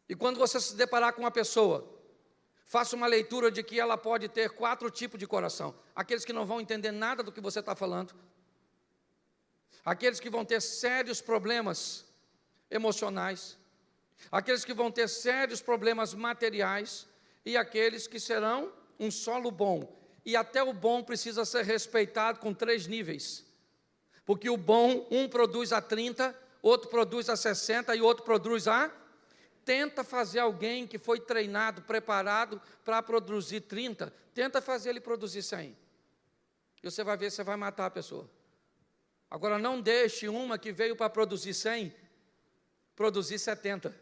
E quando você se deparar com uma pessoa, faça uma leitura de que ela pode ter 4 tipos de coração. Aqueles que não vão entender nada do que você está falando. Aqueles que vão ter sérios problemas emocionais. Aqueles que vão ter sérios problemas materiais. E aqueles que serão um solo bom. E até o bom precisa ser respeitado com 3 níveis. Porque o bom, um produz a 30, outro produz a 60 e outro produz a... Tenta fazer alguém que foi treinado, preparado para produzir 30, tenta fazer ele produzir 100. E você vai ver, você vai matar a pessoa. Agora não deixe uma que veio para produzir 100, produzir 70.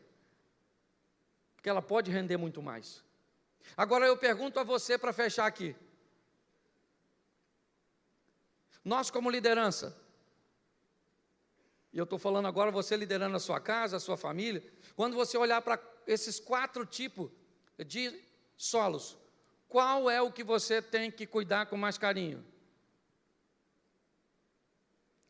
Porque ela pode render muito mais. Agora eu pergunto a você para fechar aqui. Nós como liderança, e eu estou falando agora você liderando a sua casa, a sua família, quando você olhar para esses 4 tipos de solos, qual é o que você tem que cuidar com mais carinho?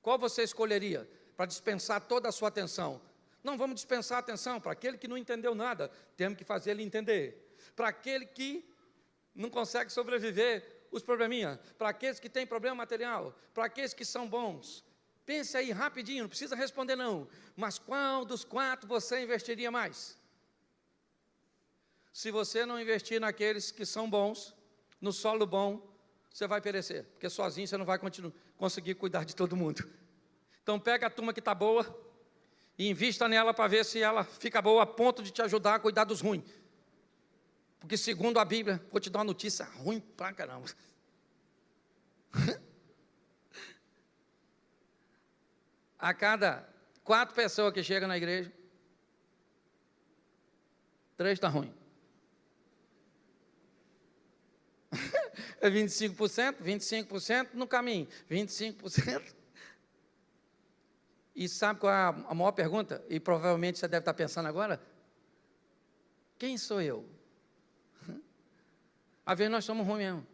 Qual você escolheria para dispensar toda a sua atenção? Não vamos dispensar a atenção para aquele que não entendeu nada, temos que fazer ele entender. Para aquele que não consegue sobreviver os probleminhas, para aqueles que têm problema material, para aqueles que são bons. Pense aí rapidinho, não precisa responder não. Mas qual dos 4 você investiria mais? Se você não investir naqueles que são bons, no solo bom, você vai perecer. Porque sozinho você não vai conseguir cuidar de todo mundo. Então pega a turma que está boa e invista nela para ver se ela fica boa a ponto de te ajudar a cuidar dos ruins. Porque segundo a Bíblia, vou te dar uma notícia ruim pra caramba. A cada 4 pessoas que chegam na igreja, 3 está ruim. É 25% no caminho, 25%. E sabe qual é a maior pergunta? E provavelmente você deve estar pensando agora, quem sou eu? Às vezes nós somos ruins mesmo.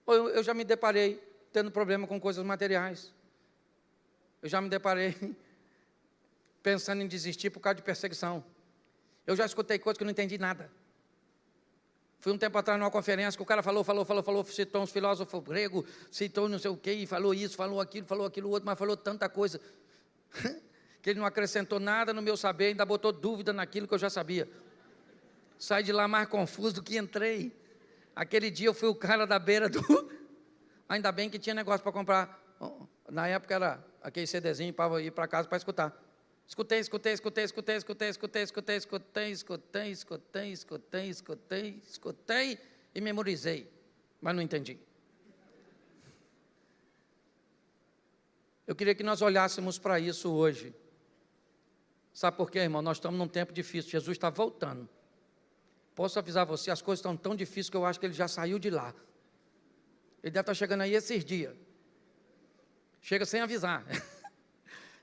Eu já me deparei tendo problema com coisas materiais. Eu já me deparei pensando em desistir por causa de perseguição. Eu já escutei coisas que eu não entendi nada. Fui um tempo atrás numa conferência que o cara falou, citou uns filósofos gregos, citou não sei o quê, e falou isso, falou aquilo outro, mas falou tanta coisa, que ele não acrescentou nada no meu saber, ainda botou dúvida naquilo que eu já sabia. Saí de lá mais confuso do que entrei. Aquele dia eu fui o cara da beira do... Ainda bem que tinha negócio para comprar. Na época era aquele CDzinho para ir para casa para escutar. Escutei e memorizei, mas não entendi. Eu queria que nós olhássemos para isso hoje. Sabe por quê, irmão? Nós estamos num tempo difícil, Jesus está voltando. Posso avisar você, as coisas estão tão difíceis que eu acho que ele já saiu de lá. Ele deve estar chegando aí esses dias. Chega sem avisar.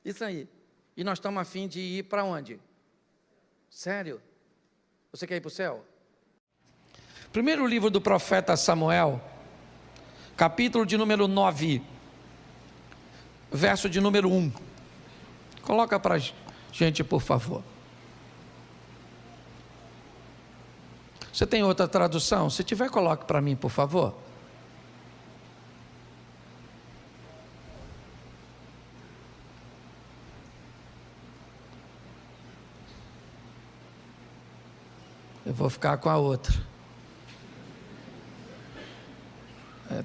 Isso aí. E nós estamos a fim de ir para onde? Sério? Você quer ir para o céu? Primeiro livro do profeta Samuel, capítulo de número 9, verso de número 1. Coloca para a gente, por favor. Você tem outra tradução? Se tiver, coloque para mim, por favor. Eu vou ficar com a outra.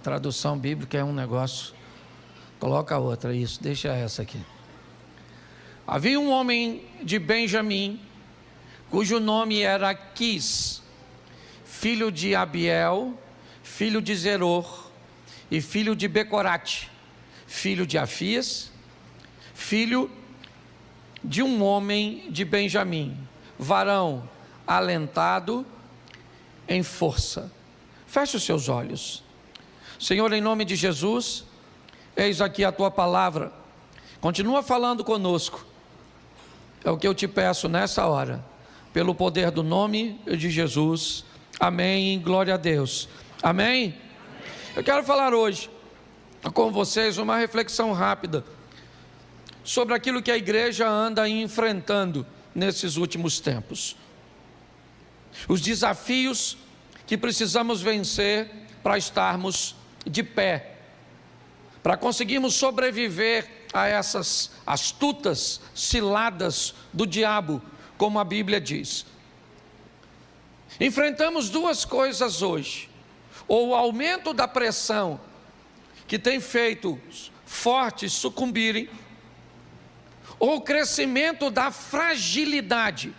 Tradução bíblica é um negócio. Coloca a outra, isso, deixa essa aqui. Havia um homem de Benjamim, cujo nome era Quis, filho de Abiel, filho de Zeror, e filho de Becorate, filho de Afias, filho de um homem de Benjamim, varão alentado em força. Feche os seus olhos. Senhor, em nome de Jesus, eis aqui a tua palavra. Continua falando conosco. É o que eu te peço nessa hora, pelo poder do nome de Jesus. Amém. Glória a Deus. Amém. Eu quero falar hoje com vocês uma reflexão rápida sobre aquilo que a igreja anda enfrentando nesses últimos tempos. Os desafios que precisamos vencer para estarmos de pé, para conseguirmos sobreviver a essas astutas ciladas do diabo, como a Bíblia diz. Enfrentamos duas coisas hoje: ou o aumento da pressão, que tem feito fortes sucumbirem, ou o crescimento da fragilidade,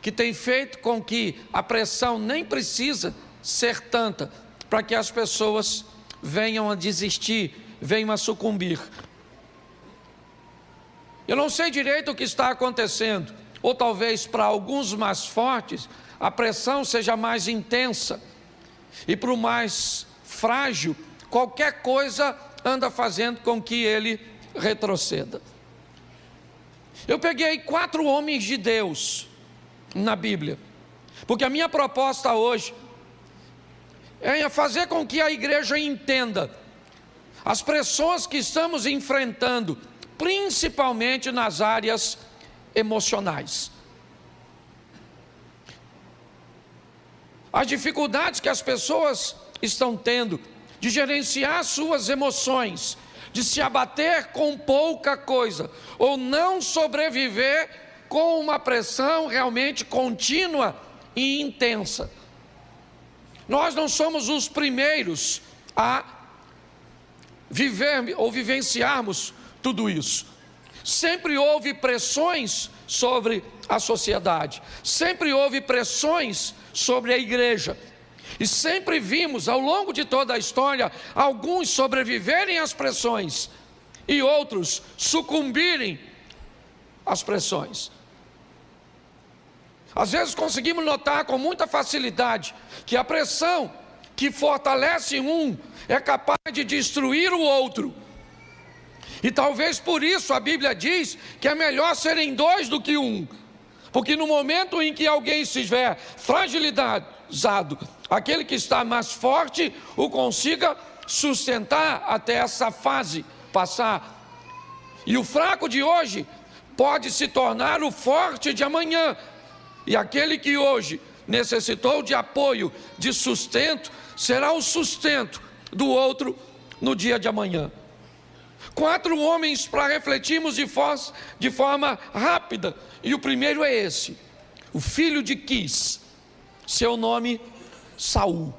que tem feito com que a pressão nem precisa ser tanta para que as pessoas venham a desistir, venham a sucumbir. Eu não sei direito o que está acontecendo, ou talvez para alguns mais fortes a pressão seja mais intensa, e para o mais frágil qualquer coisa anda fazendo com que ele retroceda. Eu peguei 4 homens de Deus na Bíblia, porque a minha proposta hoje é fazer com que a igreja entenda as pressões que estamos enfrentando, principalmente nas áreas emocionais. As dificuldades que as pessoas estão tendo de gerenciar suas emoções, de se abater com pouca coisa, ou não sobreviver com uma pressão realmente contínua e intensa. Nós não somos os primeiros a viver ou vivenciarmos tudo isso. Sempre houve pressões sobre a sociedade, sempre houve pressões sobre a igreja, e sempre vimos ao longo de toda a história alguns sobreviverem às pressões e outros sucumbirem às pressões. Às vezes conseguimos notar com muita facilidade que a pressão que fortalece um é capaz de destruir o outro. E talvez por isso a Bíblia diz que é melhor serem 2 do que 1. Porque no momento em que alguém estiver fragilizado, aquele que está mais forte o consiga sustentar até essa fase passar. E o fraco de hoje pode se tornar o forte de amanhã. E aquele que hoje necessitou de apoio, de sustento, será o sustento do outro no dia de amanhã. 4 homens para refletirmos de forma rápida. E o primeiro é esse: o filho de Quis, seu nome Saul.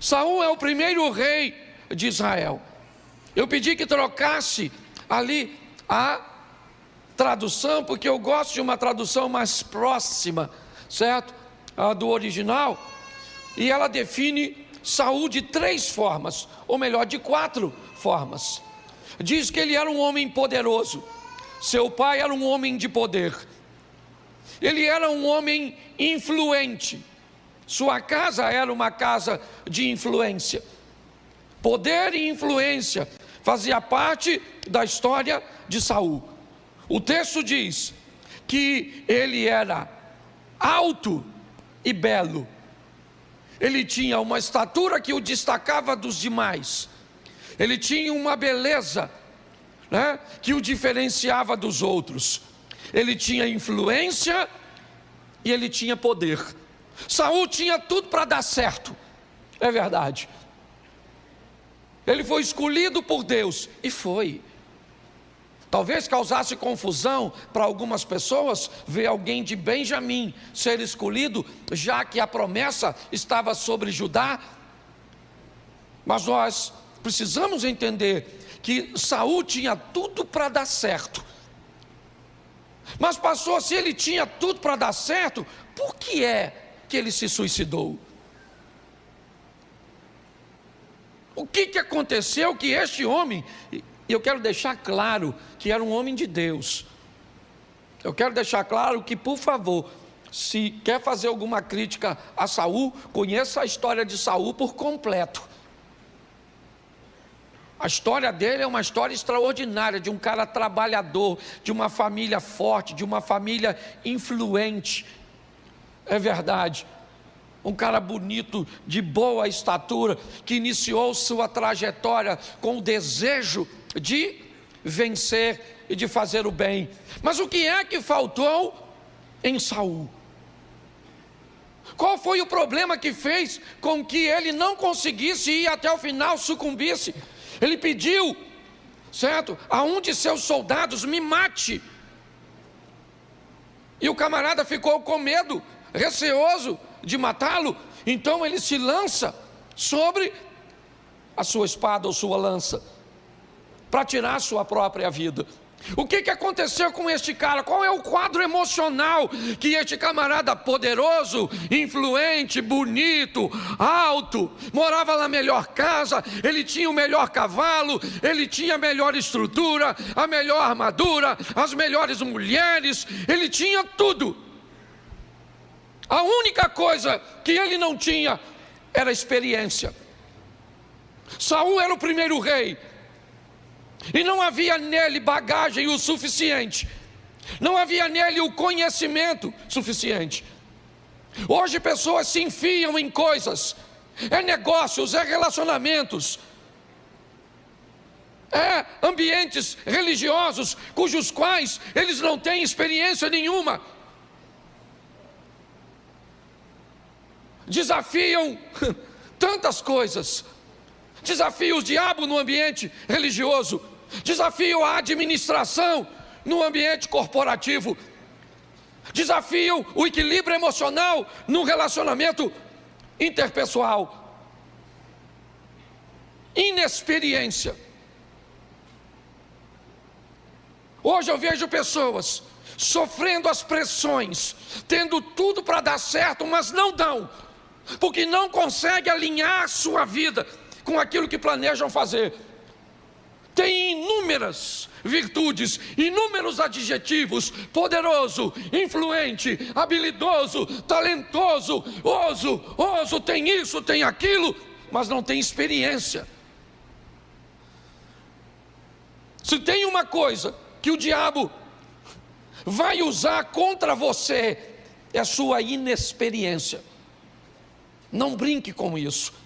Saul é o primeiro rei de Israel. Eu pedi que trocasse ali a tradução, porque eu gosto de uma tradução mais próxima, certo? A do original. E ela define Saul de 3 formas, ou melhor, de 4 formas. Diz que ele era um homem poderoso, seu pai era um homem de poder, ele era um homem influente, sua casa era uma casa de influência. Poder e influência fazia parte da história de Saul. O texto diz que ele era alto e belo, ele tinha uma estatura que o destacava dos demais, ele tinha uma beleza, né, que o diferenciava dos outros, ele tinha influência e ele tinha poder. Saul tinha tudo para dar certo, é verdade. Ele foi escolhido por Deus, e foi. Talvez causasse confusão para algumas pessoas ver alguém de Benjamim ser escolhido, já que a promessa estava sobre Judá. Mas nós precisamos entender que Saul tinha tudo para dar certo. Mas pastor, se ele tinha tudo para dar certo, por que é que ele se suicidou? O que aconteceu que este homem, e eu quero deixar claro que era um homem de Deus. Eu quero deixar claro que, por favor, se quer fazer alguma crítica a Saul, conheça a história de Saul por completo. A história dele é uma história extraordinária, de um cara trabalhador, de uma família forte, de uma família influente. É verdade. Um cara bonito, de boa estatura, que iniciou sua trajetória com o desejo de vencer e de fazer o bem. Mas o que é que faltou em Saul? Qual foi o problema que fez com que ele não conseguisse ir até o final, sucumbisse? Ele pediu, certo, a um de seus soldados: me mate. E o camarada ficou com medo, receoso de matá-lo. Então ele se lança sobre a sua espada ou sua lança para tirar a sua própria vida. O que aconteceu com este cara? Qual é o quadro emocional que este camarada poderoso, influente, bonito, alto, morava na melhor casa, ele tinha o melhor cavalo, ele tinha a melhor estrutura, a melhor armadura, as melhores mulheres, ele tinha tudo. A única coisa que ele não tinha era experiência. Saul era o primeiro rei, e não havia nele bagagem o suficiente, não havia nele o conhecimento suficiente. Hoje pessoas se enfiam em coisas, é negócios, é relacionamentos, é ambientes religiosos, cujos quais eles não têm experiência nenhuma. Desafiam tantas coisas, desafiam o diabo no ambiente religioso, desafiam a administração no ambiente corporativo, desafiam o equilíbrio emocional no relacionamento interpessoal. Inexperiência. Hoje eu vejo pessoas sofrendo as pressões, tendo tudo para dar certo, mas não dão, porque não conseguem alinhar a sua vida com aquilo que planejam fazer. Tem inúmeras virtudes, inúmeros adjetivos: poderoso, influente, habilidoso, talentoso, oso, tem isso, tem aquilo, mas não tem experiência. Se tem uma coisa que o diabo vai usar contra você, é a sua inexperiência. Não brinque com isso.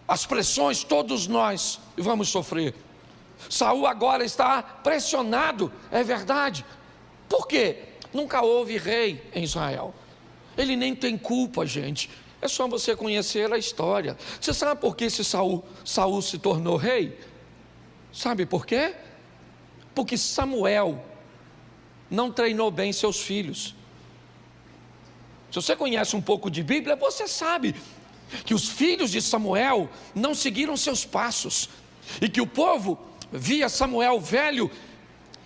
As pressões todos nós vamos sofrer. Saul agora está pressionado, é verdade. Por quê? Nunca houve rei em Israel. Ele nem tem culpa, gente. É só você conhecer a história. Você sabe por que Saul se tornou rei? Sabe por quê? Porque Samuel não treinou bem seus filhos. Se você conhece um pouco de Bíblia, você sabe que os filhos de Samuel não seguiram seus passos, e que o povo via Samuel velho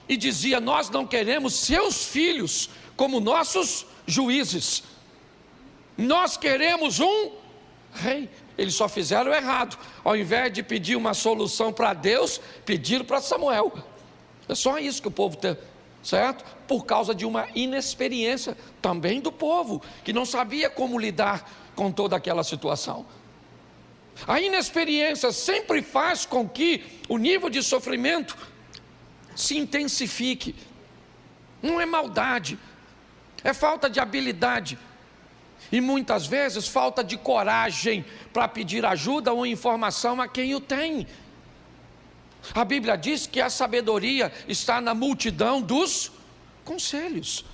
e dizia: nós não queremos seus filhos como nossos juízes, nós queremos um rei. Eles só fizeram errado, ao invés de pedir uma solução para Deus, pediram para Samuel. É só isso que o povo tem, certo? Por causa de uma inexperiência também do povo, que não sabia como lidar com toda aquela situação. A inexperiência sempre faz com que o nível de sofrimento se intensifique. Não é maldade, é falta de habilidade, e muitas vezes falta de coragem para pedir ajuda ou informação a quem o tem. A Bíblia diz que a sabedoria está na multidão dos conselhos.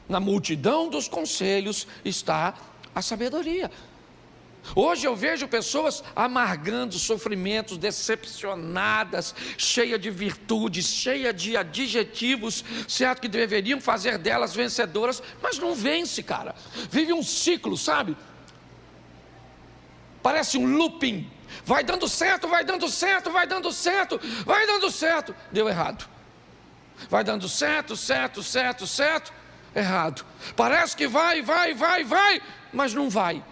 Na multidão dos conselhos está a sabedoria. Hoje eu vejo pessoas amargando sofrimentos, decepcionadas, cheia de virtudes, cheia de adjetivos, certo, que deveriam fazer delas vencedoras, mas não vence, cara. Vive um ciclo, sabe? Parece um looping. Vai dando certo, vai dando certo, vai dando certo, vai dando certo. Deu errado. Vai dando certo, errado. Parece que vai, mas não vai.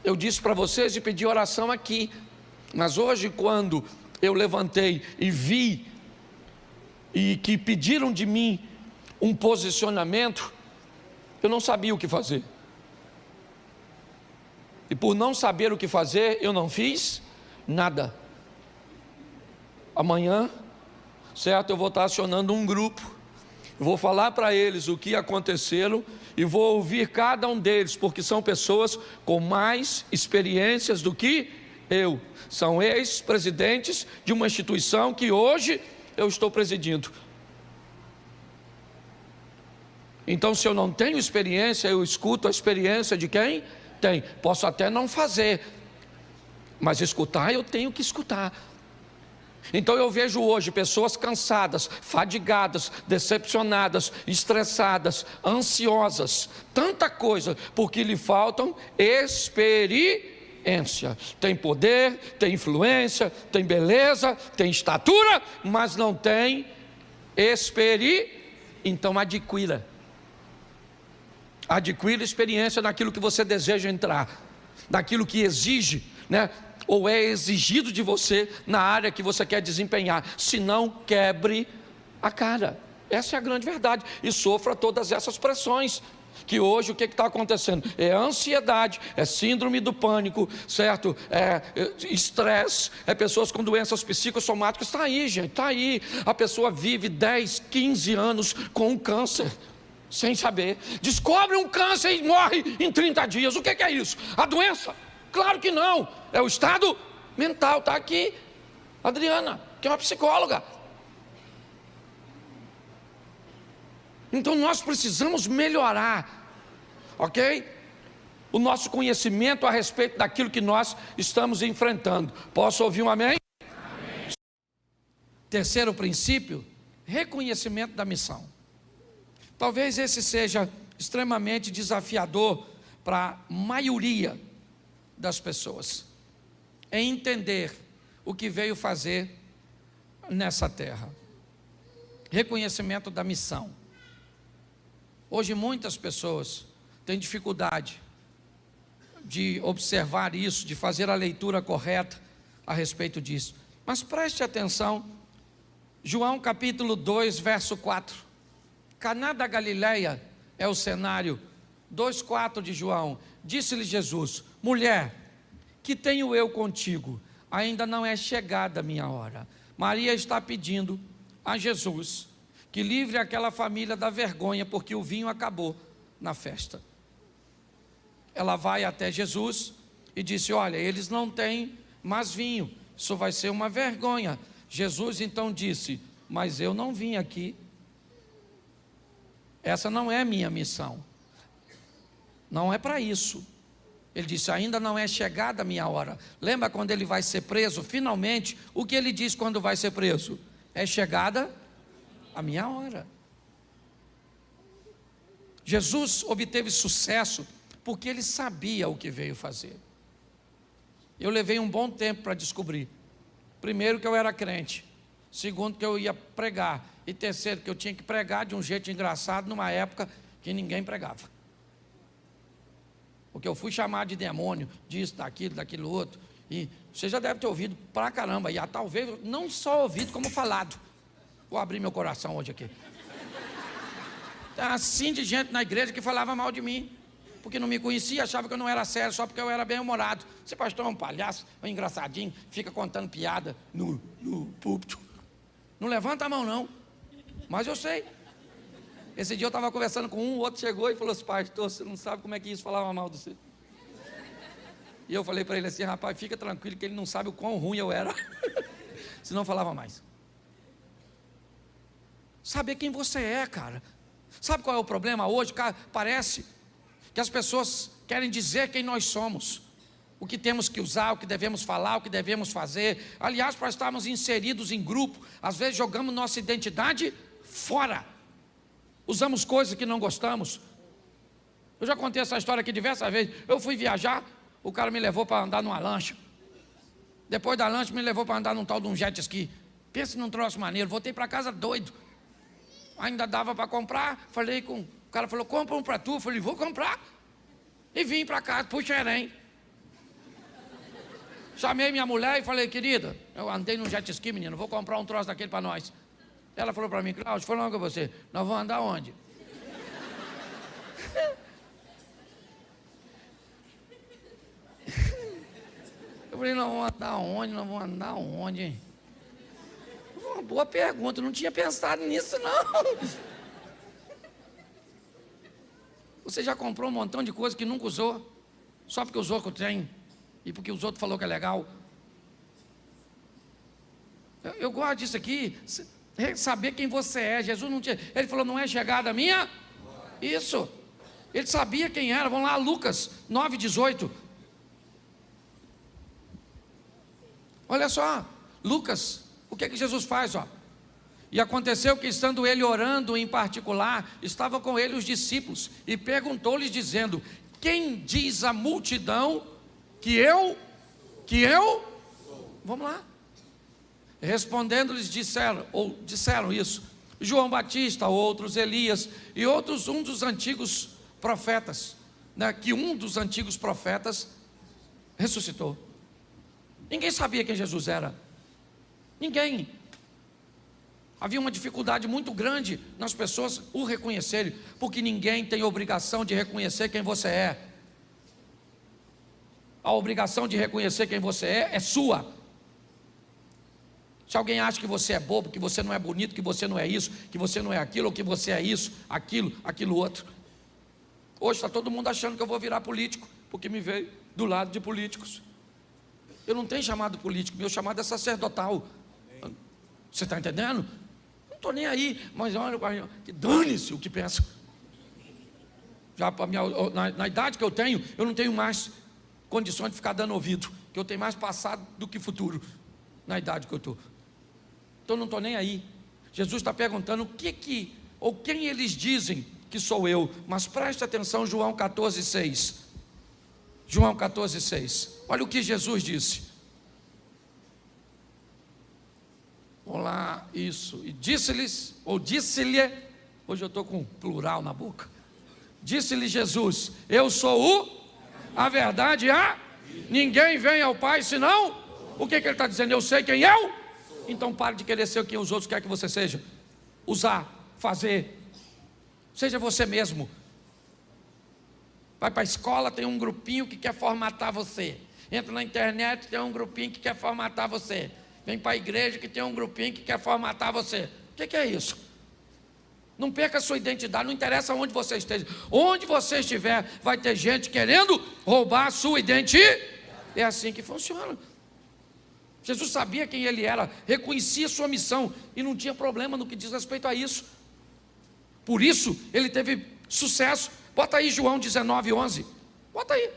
Eu disse para vocês e pedi oração aqui, mas hoje, quando eu levantei e vi, e que pediram de mim um posicionamento, eu não sabia o que fazer. E por não saber o que fazer, eu não fiz nada. Amanhã, certo, eu vou estar acionando um grupo, vou falar para eles o que aconteceram e vou ouvir cada um deles, porque são pessoas com mais experiências do que São ex-presidentes de uma instituição que hoje eu estou presidindo. Então, se eu não tenho experiência, eu escuto a experiência de quem tem. Posso até não fazer, mas escutar eu tenho que escutar. Então eu vejo hoje pessoas cansadas, fadigadas, decepcionadas, estressadas, ansiosas, tanta coisa, porque lhe faltam experiência. Tem poder, tem influência, tem beleza, tem estatura, mas não tem experiência. Então adquira experiência naquilo que você deseja entrar, naquilo que exige, né? Ou é exigido de você na área que você quer desempenhar. Se não, quebre a cara. Essa é a grande verdade. E sofra todas essas pressões. Que hoje o que está acontecendo? É ansiedade, é síndrome do pânico, certo? É estresse, é pessoas com doenças psicossomáticas. Está aí, gente, está aí. A pessoa vive 10, 15 anos com um câncer, sem saber. Descobre um câncer e morre em 30 dias. O que é isso? A doença? Claro que não. É o estado mental. Está aqui Adriana, que é uma psicóloga. Então nós precisamos melhorar, ok? O nosso conhecimento a respeito daquilo que nós estamos enfrentando. Posso ouvir um amém? Amém. Terceiro princípio, reconhecimento da missão. Talvez esse seja extremamente desafiador para a maioria das pessoas, é entender o que veio fazer nessa terra. Reconhecimento da missão. Hoje muitas pessoas têm dificuldade de observar isso, de fazer a leitura correta a respeito disso. Mas preste atenção, João capítulo 2, verso 4. Caná da Galileia é o cenário. 2,4 de João. Disse-lhe Jesus: mulher, que tenho eu contigo? Ainda não é chegada a minha hora. Maria está pedindo a Jesus que livre aquela família da vergonha, porque o vinho acabou na festa. Ela vai até Jesus e disse: olha, eles não têm mais vinho, isso vai ser uma vergonha. Jesus então disse: mas eu não vim aqui, essa não é minha missão, não é para isso. Ele disse: ainda não é chegada a minha hora. Lembra quando ele vai ser preso? Finalmente, o que ele diz quando vai ser preso? É chegada a minha hora. Jesus obteve sucesso porque ele sabia o que veio fazer. Eu levei um bom tempo para descobrir. Primeiro, que eu era crente. Segundo, que eu ia pregar. E terceiro, que eu tinha que pregar de um jeito engraçado numa época que ninguém pregava. Porque eu fui chamado de demônio, disso, daquilo outro. E você já deve ter ouvido pra caramba. E talvez não só ouvido, como falado. Vou abrir meu coração hoje aqui. Tem assim de gente na igreja que falava mal de mim. Porque não me conhecia, achava que eu não era sério, só porque eu era bem-humorado. Esse pastor é um palhaço, é um engraçadinho, fica contando piada no púlpito. Não levanta a mão não, mas eu sei. Esse dia eu estava conversando com um, o outro chegou e falou assim: pastor, você não sabe como é que isso falava mal de você. E eu falei para ele assim: rapaz, fica tranquilo que ele não sabe o quão ruim eu era. Senão falava mais. Saber quem você é, cara. Sabe qual é o problema hoje? Cara, parece que as pessoas querem dizer quem nós somos, o que temos que usar, o que devemos falar, o que devemos fazer. Aliás, para estarmos inseridos em grupo, às vezes jogamos nossa identidade fora. Usamos coisas que não gostamos. Eu já contei essa história aqui diversas vezes. Eu fui viajar, o cara me levou para andar numa lancha. Depois da lancha me levou para andar num tal de um jet ski. Pensa num troço maneiro. Voltei para casa doido. Ainda dava para comprar. Falei com... O cara falou: compra um para tu. Eu falei: vou comprar. E vim para casa, pro Xerém. Chamei minha mulher e falei: querida, eu andei num jet ski, menino, vou comprar um troço daquele para nós. Ela falou para mim: Cláudio, falando com você, nós vamos andar onde? Eu falei: nós vamos andar onde? Nós vamos andar onde, hein? Uma boa pergunta, eu não tinha pensado nisso não. Você já comprou um montão de coisa que nunca usou, só porque os outros têm, e porque os outros falaram que é legal? Eu gosto disso aqui, saber quem você é. Jesus não tinha, ele falou, não é chegada a minha? Isso, ele sabia quem era. Vamos lá, Lucas 9,18. Olha só, Lucas, o que é que Jesus faz? E aconteceu que, estando ele orando em particular, estavam com ele os discípulos, e perguntou-lhes dizendo, quem diz a multidão que eu? Vamos lá. Respondendo-lhes disseram isso, João Batista, outros Elias, e outros um dos antigos profetas, né, que um dos antigos profetas ressuscitou. Ninguém sabia quem Jesus era. Ninguém. Havia uma dificuldade muito grande nas pessoas o reconhecerem, porque ninguém tem obrigação de reconhecer quem você é. A obrigação de reconhecer quem você é sua. Se alguém acha que você é bobo, que você não é bonito, que você não é isso, que você não é aquilo, ou que você é isso, aquilo outro. Hoje está todo mundo achando que eu vou virar político, porque me veio do lado de políticos. Eu não tenho chamado político, meu chamado é sacerdotal. Você está entendendo? Não estou nem aí, mas olha, que dane-se o que pensam. Já na idade que eu tenho, eu não tenho mais condições de ficar dando ouvido, que eu tenho mais passado do que futuro, na idade que eu estou. Então não estou nem aí. Jesus está perguntando quem eles dizem que sou eu. Mas preste atenção, João 14,6. João 14,6. Olha o que Jesus disse. Vamos lá, isso. E disse-lhe, hoje eu estou com plural na boca. Disse-lhe Jesus, eu sou a verdade, ninguém vem ao Pai senão. O que ele está dizendo? Eu sei quem eu. Então pare de querer ser quem os outros querem que você seja. Usar, fazer. Seja você mesmo. Vai para a escola, tem um grupinho que quer formatar você. Entra na internet, tem um grupinho que quer formatar você. Vem para a igreja que tem um grupinho que quer formatar você. O que é isso? Não perca a sua identidade, não interessa onde você esteja. Onde você estiver, vai ter gente querendo roubar a sua identidade. É assim que funciona. Jesus sabia quem ele era, reconhecia sua missão e não tinha problema no que diz respeito a isso. Por isso, ele teve sucesso. Bota aí João 19:11. Bota aí.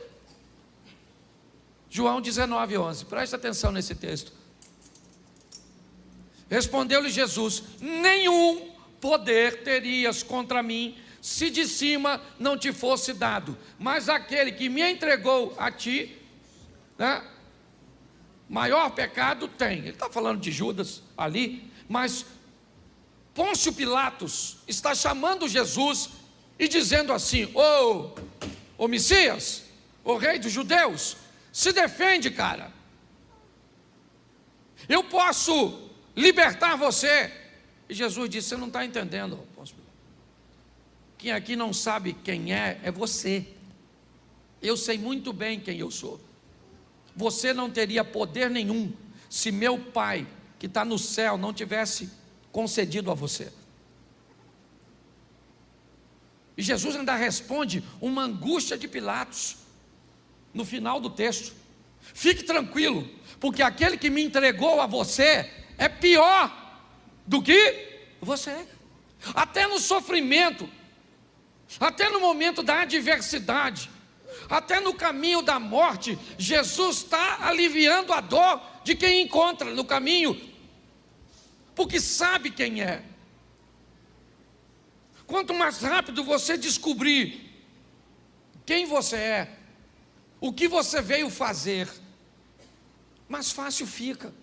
João 19:11. Presta atenção nesse texto. Respondeu-lhe Jesus, nenhum poder terias contra mim, se de cima não te fosse dado. Mas aquele que me entregou a ti, né, maior pecado tem. Ele está falando de Judas ali, mas Pôncio Pilatos está chamando Jesus e dizendo assim, ô Messias, ô rei dos judeus, se defende, cara. Eu posso libertar você. E Jesus disse, você não está entendendo, Pôncio Pilatos. Quem aqui não sabe quem é você. Eu sei muito bem quem eu sou. Você não teria poder nenhum se meu Pai, que está no céu, não tivesse concedido a você. E Jesus ainda responde uma angústia de Pilatos, no final do texto. Fique tranquilo, porque aquele que me entregou a você é pior do que você. Até no sofrimento, até no momento da adversidade, até no caminho da morte, Jesus está aliviando a dor de quem encontra no caminho, porque sabe quem é. Quanto mais rápido você descobrir quem você é, o que você veio fazer, mais fácil fica.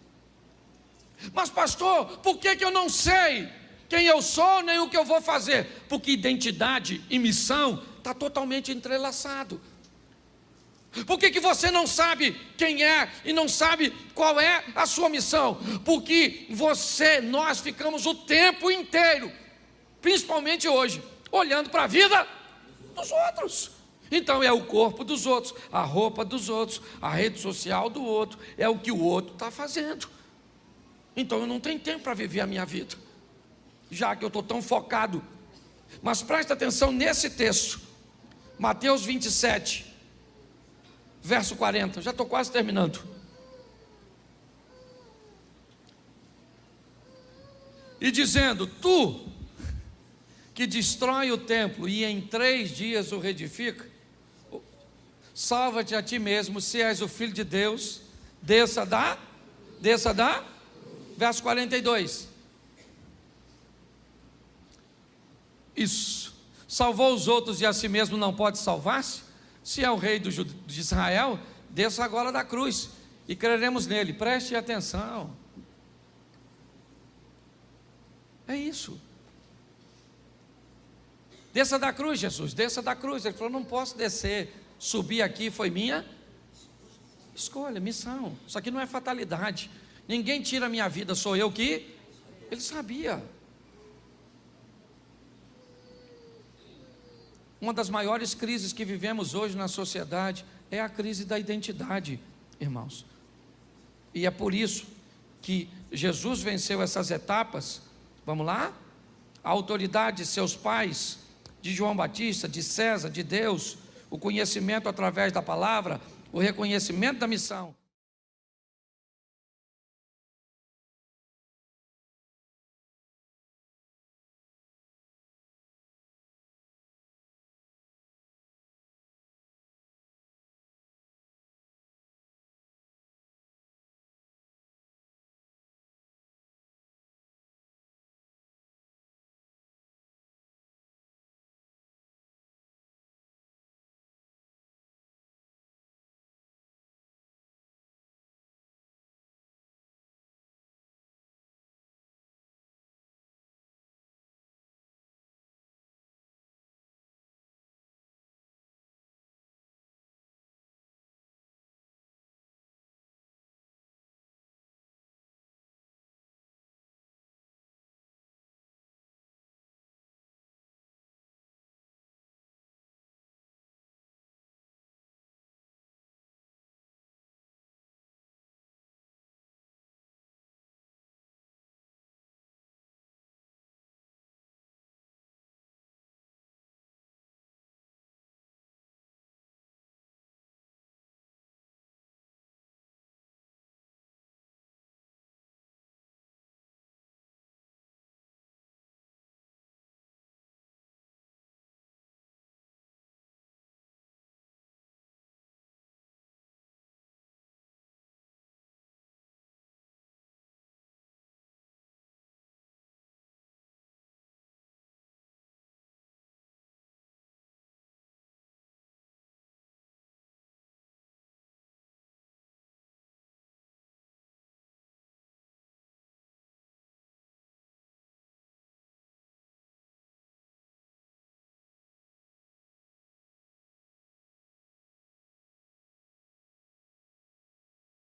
Mas pastor, por que eu não sei quem eu sou, nem o que eu vou fazer? Porque identidade e missão está totalmente entrelaçado. Por que você não sabe quem é e não sabe qual é a sua missão? Porque nós ficamos o tempo inteiro, principalmente hoje, olhando para a vida dos outros. Então é o corpo dos outros, a roupa dos outros, a rede social do outro, é o que o outro está fazendo. Então eu não tenho tempo para viver a minha vida, já que eu estou tão focado. Mas presta atenção nesse texto, Mateus 27, verso 40, já estou quase terminando. e dizendo: tu que destrói o templo e em 3 dias o reedifica, salva-te a ti mesmo, se és o Filho de Deus, desça da, verso 42, isso, salvou os outros e a si mesmo não pode salvar-se? Se é o rei de Israel, desça agora da cruz, e creremos nele. Preste atenção, é isso. Desça da cruz, Jesus, desça da cruz. Ele falou: não posso descer, subir aqui foi minha escolha, missão. Isso aqui não é fatalidade, ninguém tira a minha vida, sou eu que... Ele sabia. Uma das maiores crises que vivemos hoje na sociedade é a crise da identidade, irmãos. E é por isso que Jesus venceu essas etapas. Vamos lá? A autoridade de seus pais, de João Batista, de César, de Deus, o conhecimento através da palavra, o reconhecimento da missão.